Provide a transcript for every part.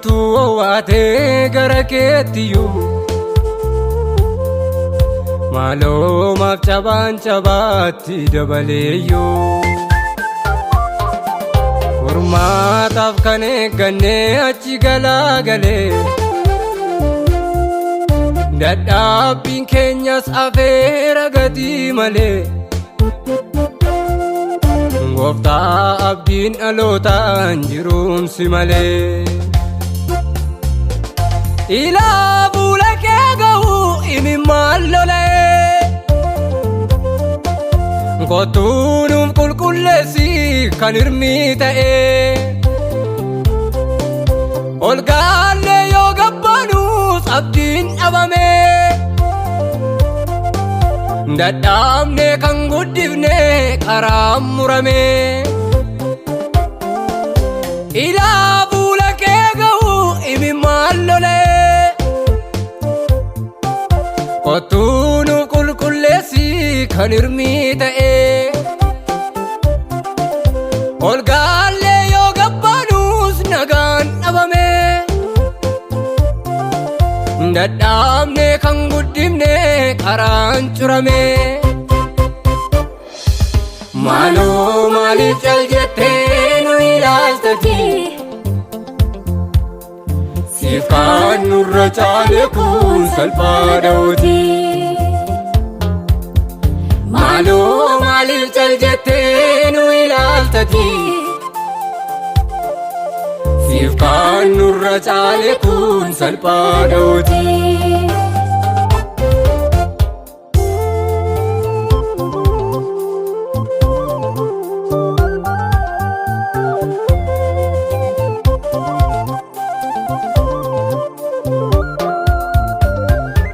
tu waate gara keettiyu Malo maaf cabaan cabaatti dabaleeyyu Furmaataaf kan eegganne achi galaagalee Dadhaabbiin keenyas afeera gatii malee Gooftaa abdiin dhalootaan jiruumsi malee Ilaa fuula kee ga'u imimmaan lolee Kottuu nuuf qulqulleessi kan hirmii ta'ee Ol gaallee yoo gabbaanus abdiin dhabame Dadhaabne kan guddifne karaan murame Ilaa fuula kee ga'u imimmaan lolee Kottuu nuuf qulqulleessi kan hirmii ta'ee Ol gaallee yoo gabbaanus nagaan dhabame Dadhaabne kan guddifne karaan curame Maaloo maaliif cal jettee nu ilaaltati Siif kan nurra caale kun salphaadhaati Maaloo maaliif cal jettee nu ilaaltati Siif kan nurra caale kun salphaadhaati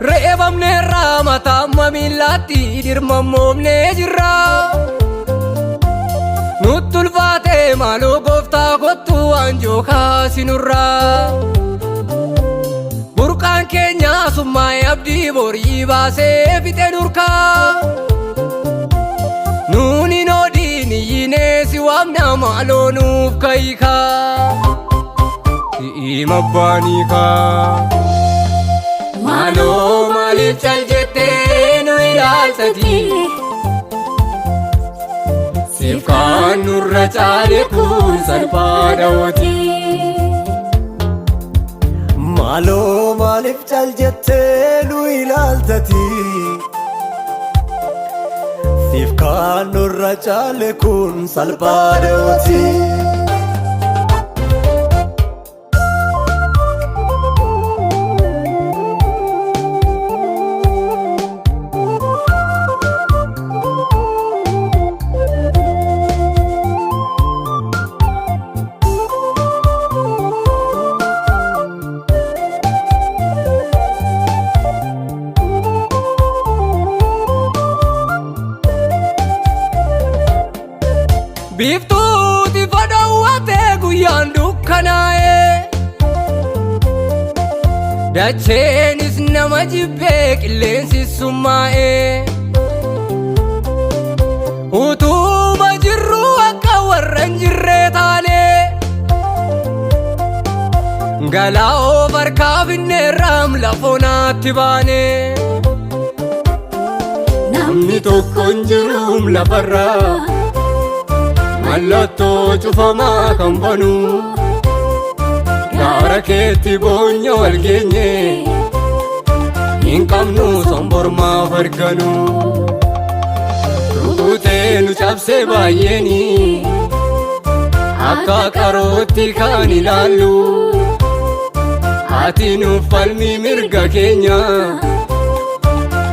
Re'eebamne irraa mataa miillaatti dirmammoomnee jirra Nutti ulfaate maaloo gooftaa kottu waanjoo kaasinurraa Burqaan keenya summaa'ee abdii borii baasee fixe nurkaa Nuuni noodiin iyyinee si waamna maaloo nuuf ka'iikaa Si'iim abbaaniikaa Maaloo maaliif cal jettee nu ilaaltati Siif kan nurra caale kun salphaadhaati Maaloo maaliif cal jettee nu ilaaltati Siif kan nurra caale kun salphaadhaati Biiftuuti fadhaawwatee guyyaan dukkanaa'ee Dacheenis nama jibbee qilleensi summaa'ee Utuuma jirruu akka warra hin jirree taanee Galaa'oo farkaa finneerraam lafoonaatti baanee Namni tokko hin jiruum lafarraa Mallattoo cufamaa kan banu Gaara keetti boonya wal geenye Hin qabnu sombormaaf arganu Rukutee nu cabsee baay'eeni Akka qarootti kan ilaallu Ati nuuf falmii mirga keenya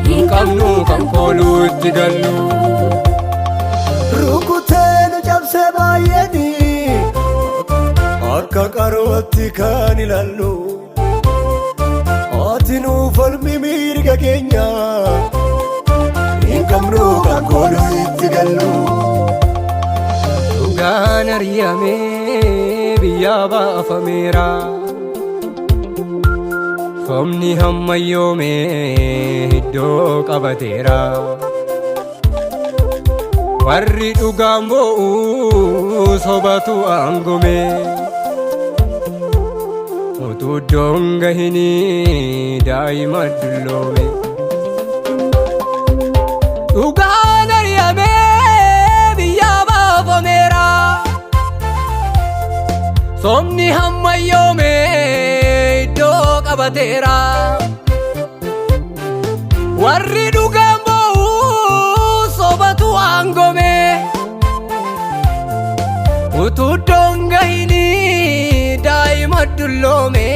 Hin qabnu kan kooluutti gallu Cabse baay'eeni akka qarootti kan ilaallu Ati nuuf falmii mirga keenya Hin qabnu kan kooluutti gallu Dhugaan ari'amee biyyaa baafameera Somni hammayyoomee iddoo qabateera Warri dhugaan boo'u sobatu aangome Utuuddoon gahini daa'ima dulloome. Dhugaan ari'amee biyyaa baafameera. Somni hammayyoomee iddoo qabateera. Warri dhugaan ba'u sobatu aangome. Utuuddoon gahini daa'ima dulloome.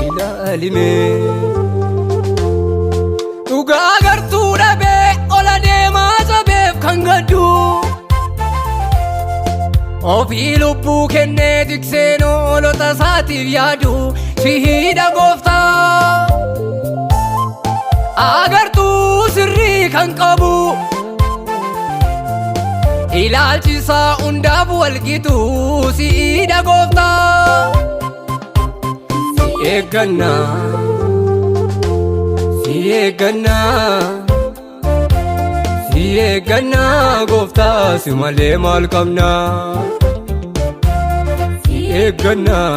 Ilaalime dhugaa gartuu dhabee ola deemaa sabeef kan gaddu. Ofii lubbuu kennee tikseen oolota isaatiif yaadu sihiidha gooftaa. Agartuu sirrii kan qabu ilaalchisaa hundaaf walgitu sihiidha gooftaa. Si eeggannaa, si eeggannaa, si eeggannaa gooftaa si malee maal qabnaa. Si eeggannaa,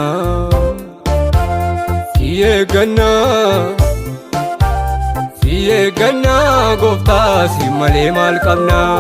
si eeggannaa, si eeggannaa gooftaa si malee maal qabnaa.